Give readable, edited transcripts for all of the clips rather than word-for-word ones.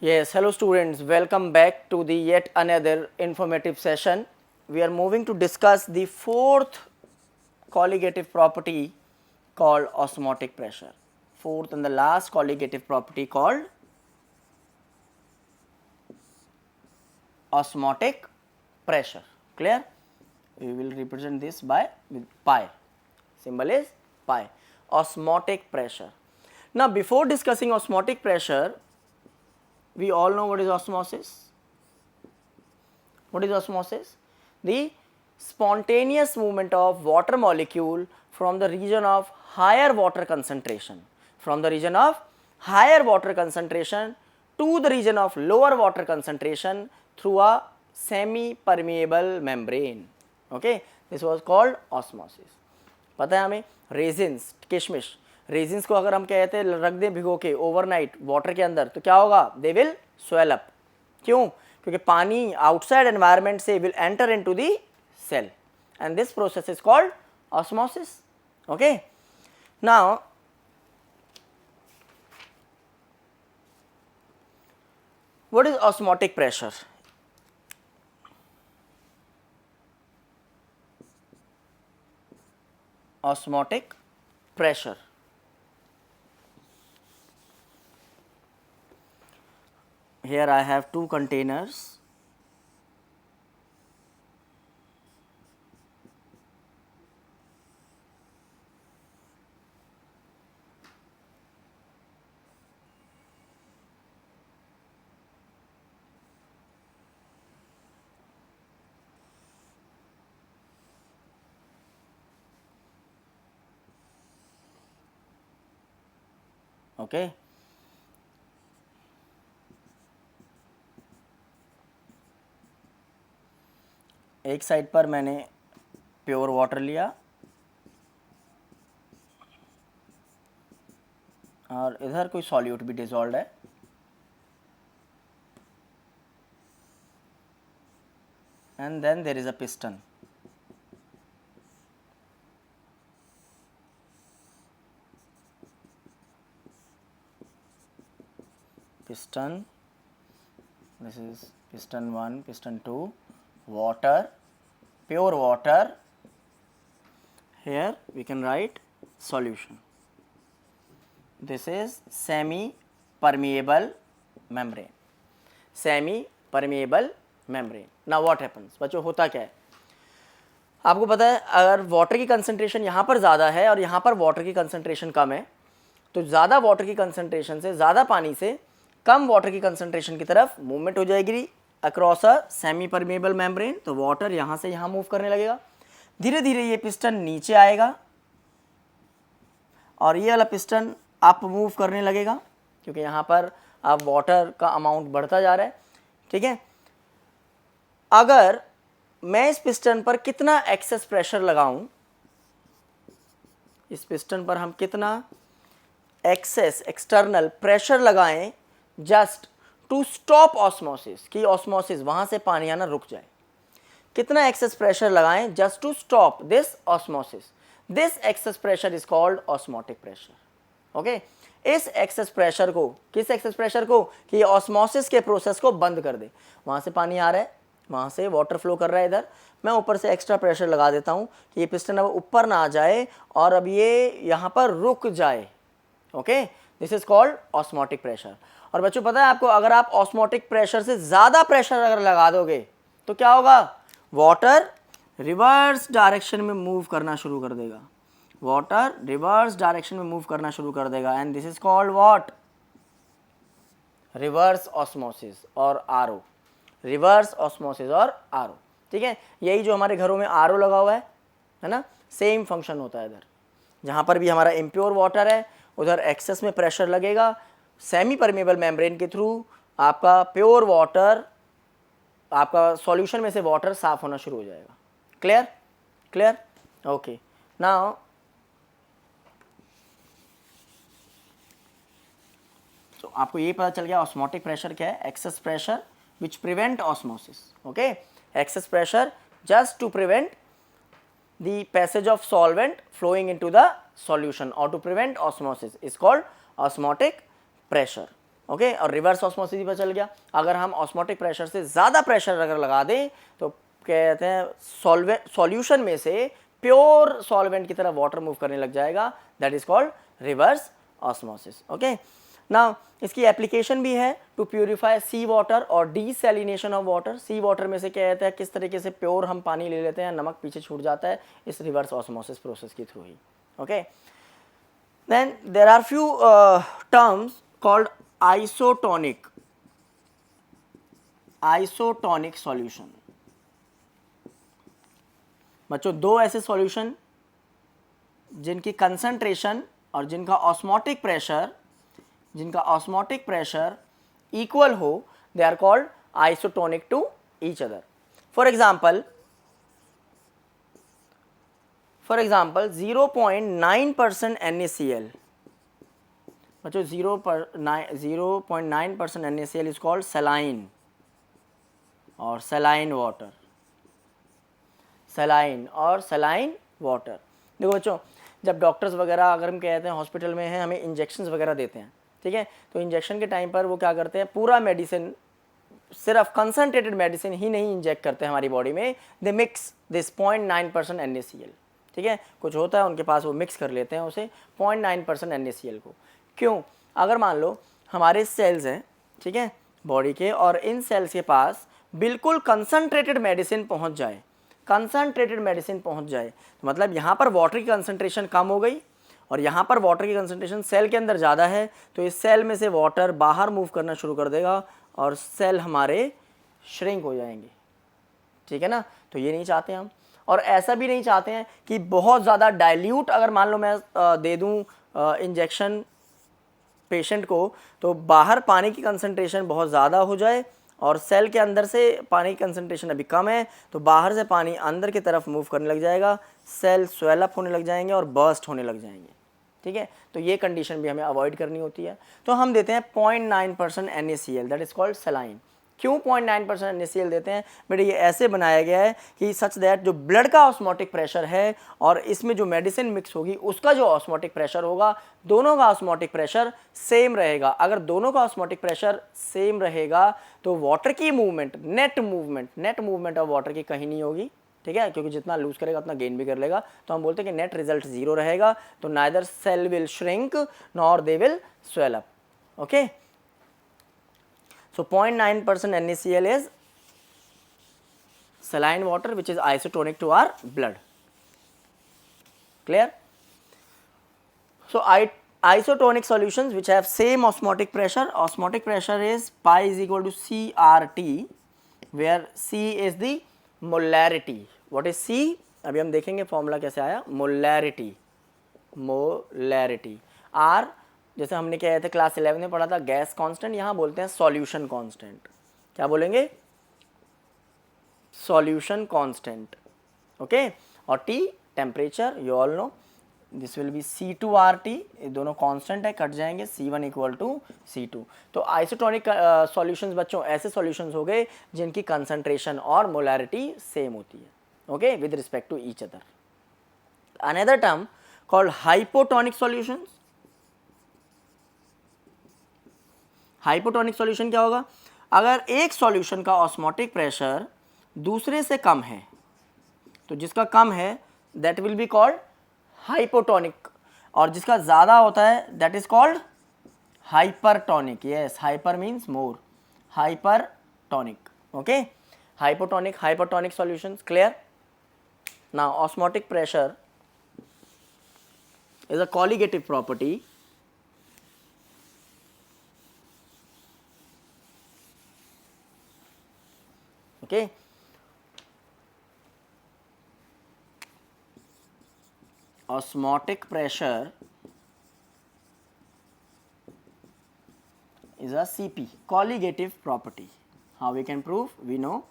Yes, hello students, welcome back to the yet another informative session. We are moving to discuss the fourth colligative property called osmotic pressure. Fourth and the last colligative property called osmotic pressure. Clear? We will represent this by with pi. Symbol is pi. Osmotic pressure. Now before discussing osmotic pressure, we all know what is osmosis. What is osmosis? The spontaneous movement of water molecule from the region of higher water concentration, to the region of lower water concentration through a semi permeable membrane. Okay, this was called osmosis. पता है हमें resins, किशमिश, resins को अगर हम कहते हैं रख दें भिगो के ओवरनाइट वाटर के अंदर तो क्या होगा? They will swell up. क्यों? क्योंकि पानी आउटसाइड एनवायरनमेंट से will enter into the cell and this process is called osmosis. Okay, now what is osmotic pressure? Osmotic pressure. Here I have two containers. Okay. एक side पर मैंने pure water लिया और इधर कोई सॉल्यूट भी dissolve है. And then there is a piston. Piston, this is piston 1, piston 2, water, pure water. Here we can write solution. This is semi permeable membrane. Semi permeable membrane. Now what happens? बच्चों होता क्या है? आपको पता है अगर water की concentration यहाँ पर ज़्यादा है और यहाँ पर वाटर की कंसंट्रेशन कम है तो ज़्यादा वाटर की कंसंट्रेशन से, ज़्यादा पानी से कम वाटर की कंसंट्रेशन की तरफ मूवमेंट हो जाएगी across a semi permeable membrane. तो वाटर यहाँ से यहाँ मूव करने लगेगा. धीरे धीरे ये पिस्टन नीचे आएगा और ये वाला पिस्टन अप मूव करने लगेगा क्योंकि यहाँ पर अब वाटर का अमाउंट बढ़ता जा रहा है. ठीक है, अगर मैं इस पिस्टन पर कितना एक्सेस प्रेशर लगाऊं, इस पिस्टन पर हम कितना एक्सेस एक्सटर्नल प्रेशर लगाएं जस्ट टू स्टॉप ऑस्मोसिस, कि ऑस्मोसिस वहां से पानी आना रुक जाए. कितना एक्सेस प्रेशर लगाएं just to stop this osmosis. This excess pressure is called osmotic pressure. Okay, इस एक्सेस प्रेशर को, किस एक्सेस प्रेशर को? कि ऑस्मोसिस के प्रोसेस को बंद कर दे. वहां से पानी आ रहा है, वहां से वाटर फ्लो कर रहा है इधर, मैं ऊपर से एक्स्ट्रा प्रेशर लगा देता हूं कि ये पिस्टन अब ऊपर ना आ जाए और अब ये यहाँ पर रुक जाए. Okay, this is called osmotic pressure. और बच्चों पता है आपको, अगर आप ऑस्मोटिक प्रेशर से ज़्यादा प्रेशर अगर लगा दोगे तो क्या होगा? वाटर रिवर्स डायरेक्शन में मूव करना शुरू कर देगा. वाटर रिवर्स डायरेक्शन में मूव करना शुरू कर देगा and this is called what? Reverse osmosis और आरओ. रिवर्स ऑस्मोसिस और आरओ. ठीक है, यही जो हमारे घरों में आरओ लगा हुआ है ना, सेम फंक्शन होता है इधर. जहाँ पर भी हमारा इम्प्योर वाटर है उधर एक्सेस में प्रेशर लगेगा, सेमी परमेबल मेम्ब्रेन के थ्रू आपका प्योर वाटर, आपका सॉल्यूशन में से वाटर साफ होना शुरू हो जाएगा. क्लियर? क्लियर? ओके, नाउ तो आपको ये पता चल गया ऑस्मोटिक प्रेशर क्या है. Excess pressure which prevent osmosis. Okay, excess pressure just to prevent the passage of solvent flowing into the solution or to prevent osmosis is called osmotic pressure. Okay और reverse osmosis भी पता चल गया। अगर हम osmotic pressure से ज़्यादा pressure अगर लगा दें तो कहते हैं सॉल्यूशन में से प्योर सॉल्वेंट की तरह वाटर मूव करने लग जाएगा, that is called reverse osmosis. Okay ना इसकी एप्लीकेशन भी है टू प्यूरिफाई सी वाटर और desalination of water. Sea water में से क्या कहते हैं किस तरीके से प्योर हम पानी ले लेते हैं, नमक पीछे छूट जाता है इस रिवर्स ऑस्मोसिस प्रोसेस के थ्रू ही। Okay then there are few terms called isotonic solution. बच्चों दो ऐसे सॉल्यूशन जिनकी कंसंट्रेशन और जिनका ऑस्मोटिक प्रेशर इक्वल हो, they are called isotonic to each other. For example 0.9% NaCl, बच्चों 0.9% NaCl इज कॉल्ड सलाइन और सलाइन वाटर। देखो बच्चों जब डॉक्टर्स वगैरह अगर हम कहते हैं हॉस्पिटल में हैं हमें इंजेक्शंस वगैरह देते हैं, ठीक है, तो इंजेक्शन के टाइम पर वो क्या करते हैं पूरा मेडिसिन, सिर्फ कंसनट्रेटेड मेडिसिन ही नहीं इंजेक्ट करते हैं हमारी बॉडी में, दे मिक्स दिस 0.9% NaCl, ठीक है, कुछ होता है उनके पास वो मिक्स कर लेते हैं उसे 0.9% NaCl को। क्यों? अगर मान लो हमारे सेल्स हैं, ठीक है, बॉडी के, और इन सेल्स के पास बिल्कुल कंसनट्रेटेड मेडिसिन पहुंच जाए, तो मतलब यहाँ पर वाटर की कंसनट्रेशन कम हो गई और यहाँ पर वाटर की कंसनट्रेशन सेल के अंदर ज़्यादा है, तो इस सेल में से वाटर बाहर मूव करना शुरू कर देगा और सेल हमारे श्रिंक हो जाएंगे, ठीक है ना। तो ये नहीं चाहते हम, और ऐसा भी नहीं चाहते हैं कि बहुत ज़्यादा डाइल्यूट अगर मान लो मैं दे दूँ इंजेक्शन पेशेंट को, तो बाहर पानी की कंसनट्रेशन बहुत ज़्यादा हो जाए और सेल के अंदर से पानी की कंसनट्रेशन अभी कम है, तो बाहर से पानी अंदर की तरफ मूव करने लग जाएगा, सेल स्वेलअप होने लग जाएंगे और बर्स्ट होने लग जाएंगे, ठीक है। तो ये कंडीशन भी हमें अवॉइड करनी होती है, तो हम देते हैं 0.9% NaCl, that is called saline. क्यों 0.9% NaCl देते हैं बेटे? ये ऐसे बनाया गया है कि सच दैट जो ब्लड का ऑस्मोटिक प्रेशर है और इसमें जो मेडिसिन मिक्स होगी उसका जो ऑस्मोटिक प्रेशर होगा, दोनों का ऑस्मोटिक प्रेशर सेम रहेगा। अगर दोनों का ऑस्मोटिक प्रेशर सेम रहेगा तो वाटर की movement, net movement of water की कहीं नहीं होगी, ठीक है, क्योंकि जितना लूज करेगा उतना गेन भी कर लेगा, तो हम बोलते हैं कि नेट रिजल्ट 0 रहेगा। तो neither cell will shrink nor they will swell up. Okay, so 0.9% NaCl is saline water which is isotonic to our blood. Clear? So isotonic solutions which have same osmotic pressure is pi is equal to CRT, where C is the molarity. What is C? अभी हम देखेंगे formula कैसे आया। Molarity, R जैसे हमने क्या थे class 11 में पढ़ा था गैस कांस्टेंट, यहाँ बोलते हैं सॉल्यूशन कांस्टेंट। क्या बोलेंगे? Solution constant. ओके, और T temperature, you all know this will be C2RT, ये दोनों कांस्टेंट है, कट जाएंगे, C1 इक्वल टू C2। तो आइसोटोनिक सॉल्यूशंस बच्चों ऐसे सॉल्यूशंस हो गए जिनकी कंसंट्रेशन और मोलैरिटी सेम होती है, okay, with respect to each other. Another term called hypotonic solutions. Hypotonic solution क्या होगा? अगर एक सॉल्यूशन का ऑस्मोटिक प्रेशर दूसरे से कम है, तो जिसका कम है that will be called hypotonic, और जिसका ज़्यादा होता है that is called hypertonic. Yes, hyper means more, hypertonic. Okay, hypotonic, hypertonic solutions. Clear? Now osmotic pressure is a colligative property okay, osmotic pressure is a CP, colligative property. How we can prove? We know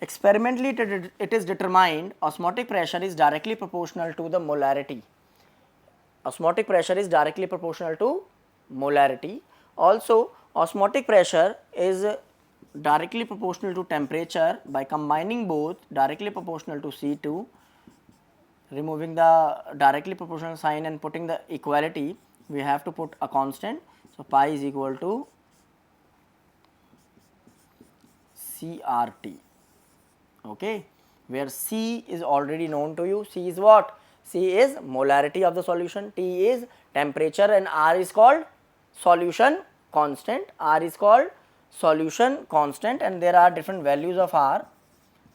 experimentally it is determined osmotic pressure is directly proportional to the molarity. Osmotic pressure is directly proportional to molarity. Also, osmotic pressure is directly proportional to temperature. By combining both, directly proportional to C2, removing the directly proportional sign and putting the equality, we have to put a constant. So, pi is equal to CRT. Okay, where C is already known to you. C is what? C is molarity of the solution, T is temperature, and R is called solution constant. R is called solution constant, and there are different values of R.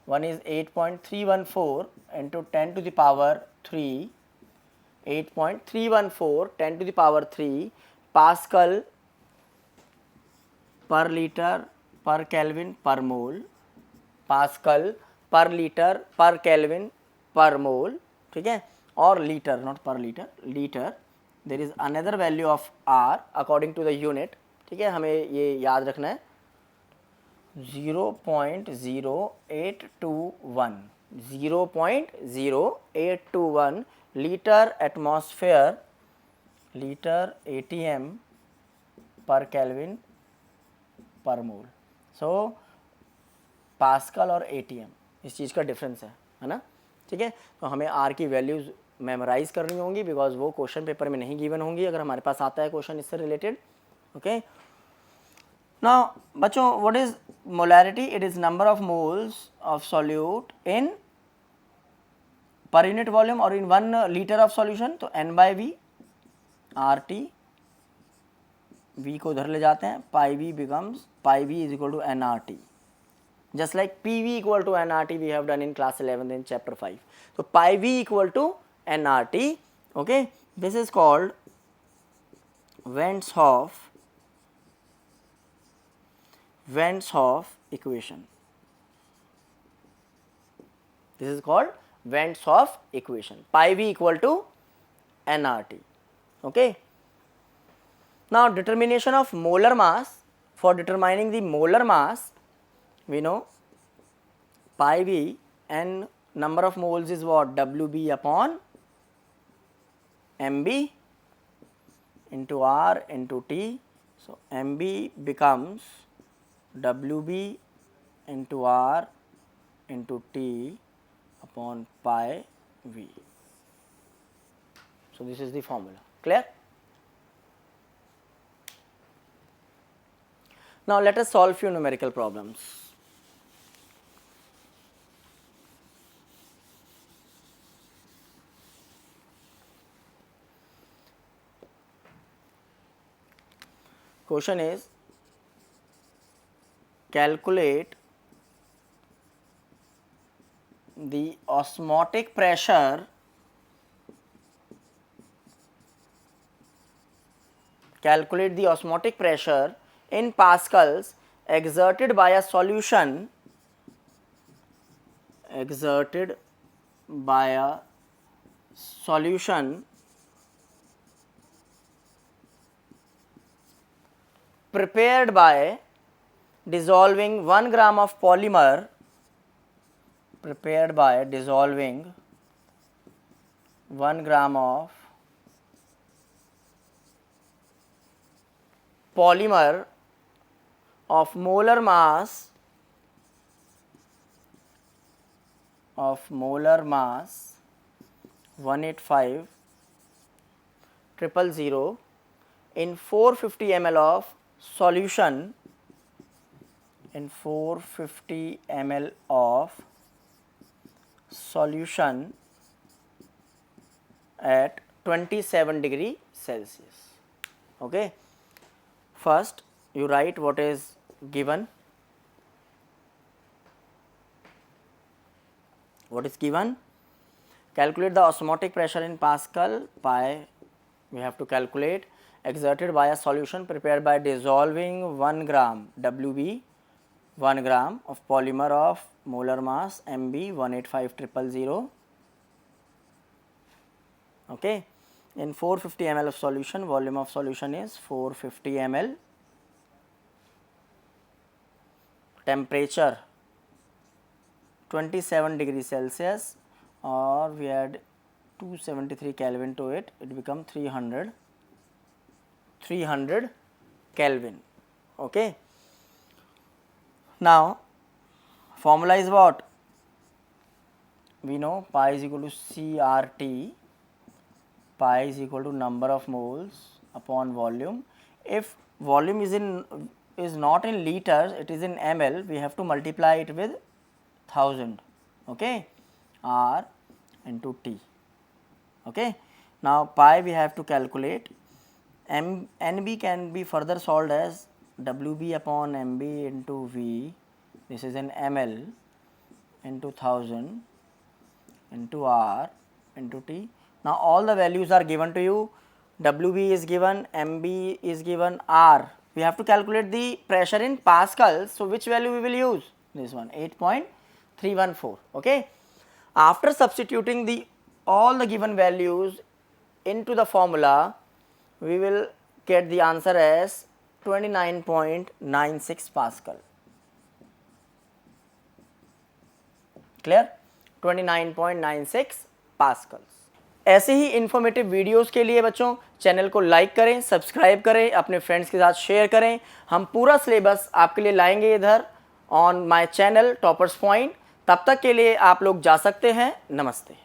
One is 8.314 into 10 to the power 3, 8.314 10 to the power 3 Pascal per liter per Kelvin per mole, Pascal per liter per Kelvin per mole, ठीक है, और liter, not per liter, liter. There is another value of R according to the unit, ठीक है, हमें ये याद रखना है, 0.0821, 0.0821 liter atmosphere, liter ATM per Kelvin पर मोल. सो पास्कल और एटीएम इस चीज़ का डिफरेंस है ना, ठीक है. तो हमें आर की वैल्यूज़ मेमोराइज करनी होंगी बिकॉज वो क्वेश्चन पेपर में नहीं गिवन होंगी अगर हमारे पास आता है क्वेश्चन इससे रिलेटेड. ओके, नाउ बच्चों, what is molarity? It is number of moles of solute in per unit volume और इन 1 लीटर ऑफ सॉल्यूशन. तो n/v आर टी, v को उधर ले जाते हैं, पाई v becomes pi v is equal to nRT, just like PV equal to nRT we have done in class 11 in chapter 5. So pi v equal to nRT. Okay, this is called Vance Hoff equation. This is called Vance Hoff equation. Pi v equal to nRT. Okay. Now determination of molar mass. For determining the molar mass, we know pi v and number of moles is what? Wb upon mb into r into t. So mb becomes Wb into r into t upon pi v. So this is the formula. Clear? Now let us solve few numerical problems. Question is, calculate the osmotic pressure in pascals exerted by a solution prepared by dissolving 1 gram of polymer, of molar mass 185,000 in 450 ml of solution, at 27 degree Celsius. Okay, first you write what is given. What is given? Calculate the osmotic pressure in Pascal. Pi we have to calculate, exerted by a solution prepared by dissolving 1 gram Wb, 1 gram of polymer of molar mass Mb 185,000. Okay, in 450 ml of solution, volume of solution is 450 ml. Temperature 27 degrees Celsius, or we add 273 Kelvin to it, it becomes 300 Kelvin. Okay. Now formula is what? We know pi is equal to CRT. Pi is equal to number of moles upon volume. If volume is in is not in liters, it is in ml, we have to multiply it with 1000. Okay, R into T. Okay, now pi we have to calculate. NB can be further solved as WB upon MB into V. This is in ml into 1000 into R into T. Now all the values are given to you. WB is given, MB is given, R. We have to calculate the pressure in pascals. So which value we will use? This one, 8.314. Okay. After substituting all the given values into the formula, we will get the answer as 29.96 Pascal. Clear? 29.96 Pascal's. ऐसे ही informative videos के लिए बच्चों channel को like करें, subscribe करें, अपने friends के साथ शेयर करें। हम पूरा सिलेबस आपके लिए लाएंगे इधर on my channel toppers point. तब तक के लिए आप लोग जा सकते हैं। नमस्ते।